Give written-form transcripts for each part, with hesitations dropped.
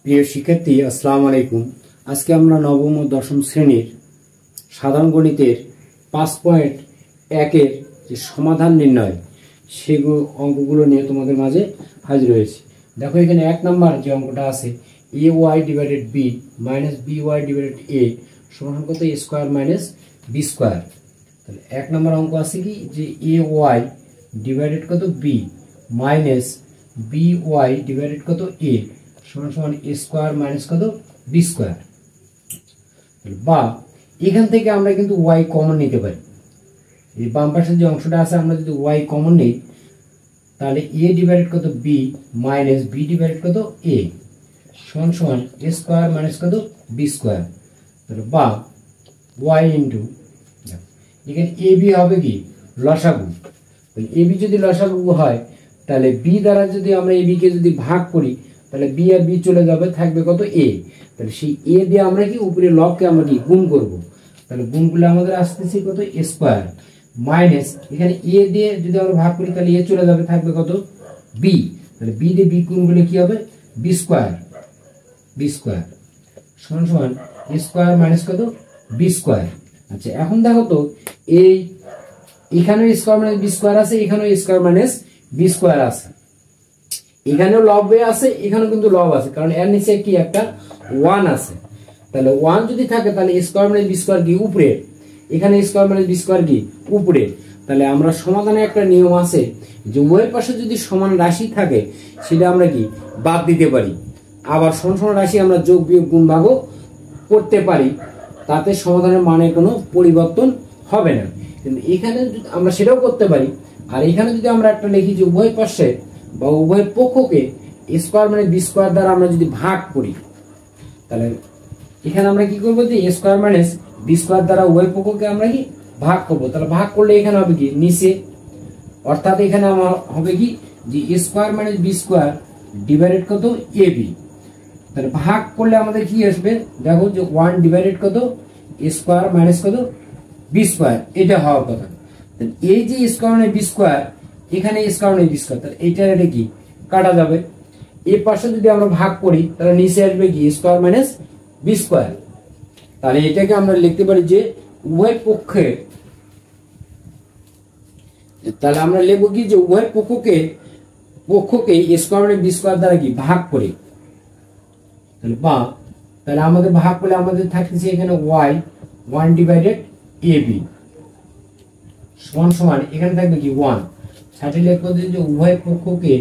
প্রিয় শিক্ষার্থী, আসসালামু আলাইকুম। আজকে আমরা নবম ও দশম শ্রেণীর সাধারণ গণিতের 5.1-এর যে সমাধান নির্ণয় সেগুলো অঙ্কগুলো নিয়ে তোমাদের মাঝে হাজির হয়েছি। দেখো, এখানে 1 নম্বর যে অঙ্কটা আছে, ay divided b minus by divided a সমান কত, a square minus b square. তাহলে 1 নম্বর অঙ্ক আছে কি, যে ay ডিভাইডেড কত বি মাইনাস by ডিভাইডেড কত a সমান সমান a স্কোয়ার মাইনাস কত বি স্কোয়ার। বা এখান থেকে আমরা কিন্তু y কমন নিতে পারি। এই বাম পাশের যে অংশটা আছে, আমরা যদি y কমন নিই তাহলে a ডিভাইডেড কত b মাইনাস b ডিভাইডেড কত a সমান সমান a স্কোয়ার মাইনাস কত বি স্কোয়ার। তাহলে বা y ইন্টু এখানে ab হবে কি লসাগু। ab যদি লসাগু হয় তাহলে b দ্বারা যদি আমরা ab কে যদি ভাগ করি তাহলে b আর b চলে যাবে, থাকবে কত a। তাহলে সেই a দিয়ে আমরা কি উপরে লবকে আমরা কি গুণ করব। তাহলে গুণ করলে আমাদের আসতেছে কত a স্কোয়ার মাইনাস এখানে a দিয়ে যদি আমরা ভাগ করি তাহলে a চলে যাবে, থাকবে কত b। তাহলে b দিয়ে b গুণ করলে কি হবে b স্কোয়ার সমান সমান a স্কোয়ার মাইনাস কত b স্কোয়ার। আচ্ছা, এখন দেখো তো এই এখানেও স্কোয়ার মাইনাস বি স্কোয়ার আছে, এখানেও স্কোয়ার মাইনাস বি স্কোয়ার আছে, এখানেও লব আছে, এখানেও কিন্তু লব আছে, কারণ এর নিচে কি একটা 1 আছে। তাহলে 1 যদি থাকে তাহলে স্কোয়ার মাইনাস বি স্কোয়ার কি উপরে, এখানে স্কোয়ার মাইনাস বি স্কোয়ার কি উপরে। তাহলে আমরা সমাধানে একটা নিয়ম আছে যে উভয়ের পাশে যদি সমান রাশি থাকে সেটা আমরা কি বাদ দিতে পারি, আবার সমান সমান রাশি আমরা যোগ বিয়োগ গুণ ভাগও করতে পারি, তাতে সমাধানের মানে কোনো পরিবর্তন হবে না। কিন্তু এখানে আমরা সেটাও করতে পারি। আর এখানে যদি আমরা একটা লিখি যে উভয় পাশে বা উভয় পক্ষকে স্কোয়ার মানে বি স্কোয়ার দ্বারা আমরা যদি ভাগ করি, তাহলে এখানে আমরা কি করবো, যে স্কোয়ার মাইনাস বি স্কোয়ার দ্বারা উভয় পক্ষকে আমরা কি ভাগ করবো। তাহলে ভাগ করলে এখানে হবে কি নিচে, অর্থাৎ এখানে আমার হবে কি যে square minus b square divided কত এ বি। তাহলে ভাগ করলে আমাদের কি আসবে, দেখো যে 1 ডিভাইডেড কত স্কোয়ার মাইনাস কত বি স্কোয়ার, এটা হওয়ার কথা। এই যে স্কোয়ার মানে বি স্কোয়ার, এখানে স্কোয়ার মানে বি স্কোয়ার, তাহলে এইটা এটা কি কাটা যাবে। এই পাশে যদি আমরা ভাগ করি তাহলে নিচে আসবে কি স্কোয়ার মাইনাস বি স্কোয়ার। তাহলে এটাকে আমরা লিখতে পারি যে উভয় পক্ষে, তাহলে আমরা লিখবো কি যে উভয় পক্ষকে স্কোয়ার মানে বি স্কোয়ার দ্বারা কি ভাগ করে। তাহলে বা তাহলে আমাদের ভাগ করলে আমাদের থাকতেছে এখানে y 1 ডিভাইডেড এ বি সমান সমান এখানে থাকবে কি 1। সাথে লিখবো যে উভয় পক্ষকে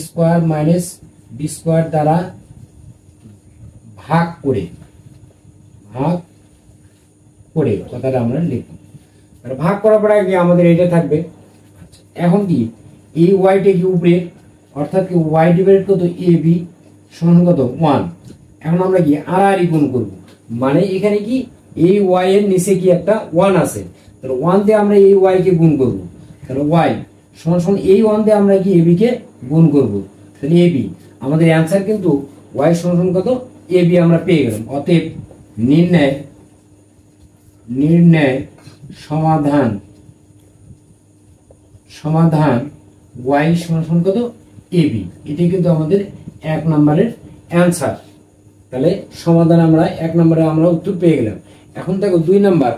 স্কোয়ার মাইনাস বি স্কোয়ার দ্বারা ভাগ করে কথাটা আমরা লিখব। ভাগ করার পরে আগে আমাদের এটা থাকবে। এখন কি এই ওয়াইটা কি উপরে, অর্থাৎ কি ওয়াই ডিভাইডেড কত এ বি সমান কত 1। এখন আমরা কি আর গুণ করব, মানে এখানে কি এই ওয়াই এর নিচে কি একটা 1 আছে, তাহলে 1 দিয়ে আমরা এই ওয়াই কে গুণ করব। তাহলে ওয়াই সমান সমান এই 1 দিয়ে আমরা কি এবি কে গুণ করব। তাহলে এবি আমাদের অ্যান্সার কিন্তু ওয়াই সমান সমান কত এবি আমরা পেয়ে গেলাম। অতএব নির্ণয় সমাধান ওয়াই সমান সমান কত এবি, এটাই কিন্তু আমাদের 1 নম্বরের অ্যান্সার। তাহলে সমাধান আমরা 1 নম্বরে আমরা উত্তর পেয়ে গেলাম। এখন দেখো 2 নম্বর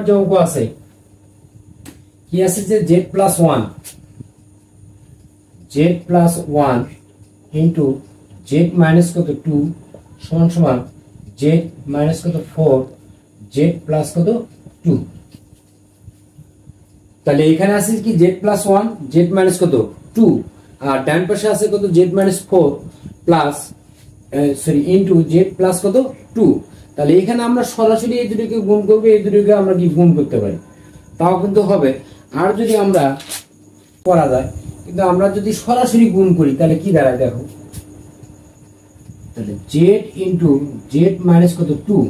যে অঙ্ক আছে, কি আছে যে Z plus one into Z minus কত 2 সমান সমান জেড মাইনাস কত 4 জেড প্লাস কত 2। তাহলে এখানে আছে কি জেড প্লাস 1 জেড মাইনাস কত 2, আর ডান পাশে আছে কত Z minus 4 plus into Z plus কত 2। তাহলে এখানে আমরা সরাসরি এই দুটোকে গুণ করবো, এই দুটোকে আমরা কি গুণ করতে পারি, তাও কিন্তু হবে। আর যদি আমরা করা যায়, কিন্তু আমরা যদি সরাসরি গুণ করি তাহলে কি দাঁড়ায় দেখো, তাহলে জেড ইন্টু জেড মাইনাস কত 2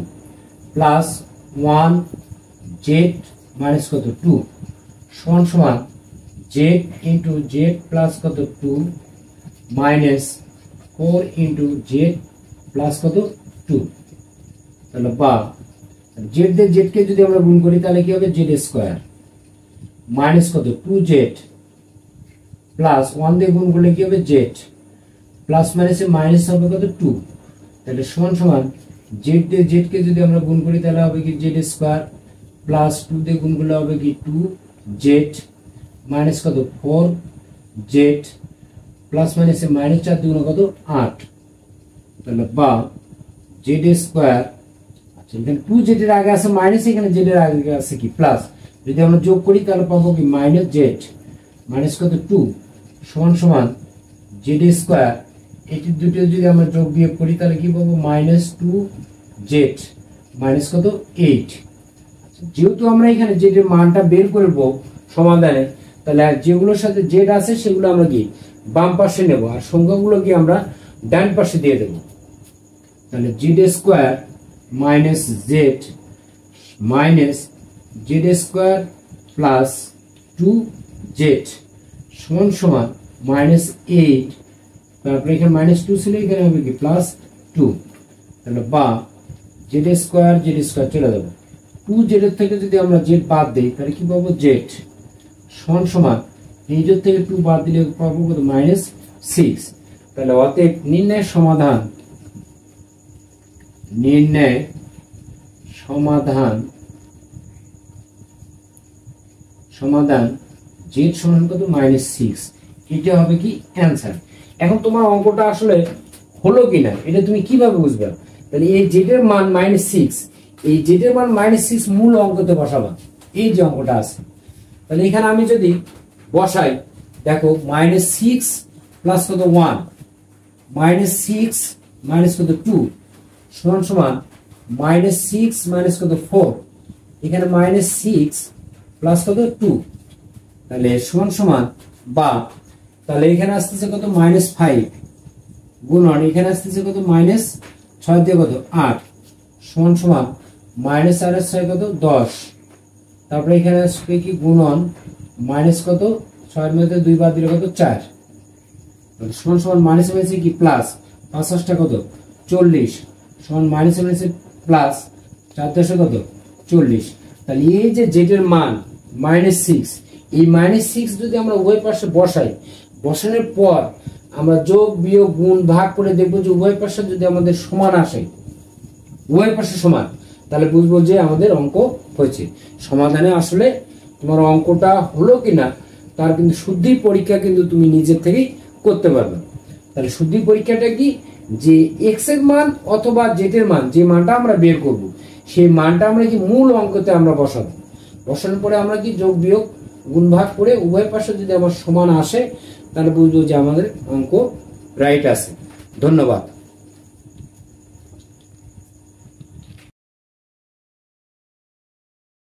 প্লাস 1 জেড মাইনাস কত 2 সমান সমান জেড ইন্টু জেড প্লাস কত 2 মাইনাস 4 ইন্টু জেড প্লাস কত 2। তাহলে বা জেড দিয়ে জেড কে যদি আমরা গুণ করি তাহলে কি হবে জেড স্কোয়ার মাইনাস কত 2z প্লাস 1 দিয়ে গুণ করলে কি হবে জেড প্লাস মাইনাসে মাইনাস হবে কত 2, তাহলে সমান সমান জেড দিয়ে জেড কে যদি আমরা গুণ করি তাহলে হবে কি জেড স্কোয়ার প্লাস 2 দিয়ে গুণ করলে হবে কি 2z মাইনাস কত 4z প্লাস মাইনাসে মাইনাস 4 দুগুণ কত 8, তাহলে বা জেড স্কোয়ার। আচ্ছা এখানে 2z এর আগে আছে মাইনাস, এখানে জেড এর আগে আছে কি প্লাস, যদি আমরা যোগ করি তাহলে পাবো কি মাইনাস জেড মাইনাস কত 2 সমান সমান জেড স্কোয়ার, এটি দুটো যদি আমরা যোগ বিয়োগ করি তাহলে কি পাবো মাইনাস 2z মাইনাস কত 8। যেহেতু আমরা এখানে জেড এর মানটা বের করব সমাধানে, তাহলে যেগুলোর সাথে জেড আছে সেগুলো আমরা কি বাম পাশে নেব আর সংখ্যাগুলো কি আমরা ডান পাশে দিয়ে দেব। তাহলে Z square minus Z minus Z square plus 2z সমান সমান মাইনাস 8, তারপরে এখানে মাইনাস 2 ছিল এখানে হবে কি প্লাস 2, তাহলে বা জেড স্কোয়ার চলে যাবে 2z এর থেকে যদি আমরা জেড বাদ দিই তাহলে কি পাবো জেড সমান সমান এই জেড থেকে 2 বাদ দিলে পাবো কত মাইনাস 6। তাহলে অতএব নির্ণয় সমাধান জেড সমান কত মাইনাস 6, এটা হবে কি অ্যান্সার। এখন তোমার অঙ্কটা আসলে হলো কিনা এটা তুমি কিভাবে বুঝবে? তাহলে এই জেড এর মান মাইনাস 6, এই জেড এর মান মাইনাস 6 মূল অঙ্কতে বসাবা, এই যে অঙ্কটা আছে। তাহলে এখানে আমি যদি বসাই দেখো মাইনাস 6 প্লাস কত 1 মাইনাস 6 মাইনাস কত 2 সমান সমান মাইনাস 6 মাইনাস কত 4, এখানে মাইনাস 6 প্লাস কত 2, তাহলে সমান সমান বা তাহলে এখানে আসতেছে কত মাইনাস 5 গুণন এখানে আসতেছে কত মাইনাস 6 দিয়ে কত 8 সমান সমান মাইনাস 4 এর 6 কত 10, তারপরে এখানে আসবে কি গুণন মাইনাস কত 6 এর মধ্যে 2 বাদ দিলে কত 4, সমান সমান মাইনাস মাইনাসে কি প্লাস 5 8 কত 40 সমান মাইনাস মাইনাসে প্লাস 4 10 কত 40। তাহলে এই যে জেড এর মান মাইনাস 6, এই মাইনাস 6 যদি আমরা উভয় পাশে বসাই, বসানোর পর আমরা যোগ বিয়োগ গুণ ভাগ করে দেখবো যে উভয় পাশে যদি আমাদের সমান আসে, উভয় পাশে সমান, তাহলে বুঝবো যে আমাদের অঙ্ক হয়েছে। সমাধানে আসলে তোমার অঙ্কটা হলো কিনা তার কিন্তু শুদ্ধি পরীক্ষা কিন্তু তুমি নিজের থেকেই করতে পারবে। তাহলে শুদ্ধি পরীক্ষাটা কি, যে এক্স এর মান অথবা জেড এর মান, যে মানটা আমরা বের করব সেই মানটা আমরা কি মূল অঙ্কতে আমরা বসাবো, বসানোর পরে আমরা কি যোগ বিয়োগ গুণ ভাগ করে উভয় পাশে যদি আমার সমান আসে তাহলে বুঝবো যে আমাদের অঙ্ক রাইট আছে। ধন্যবাদ।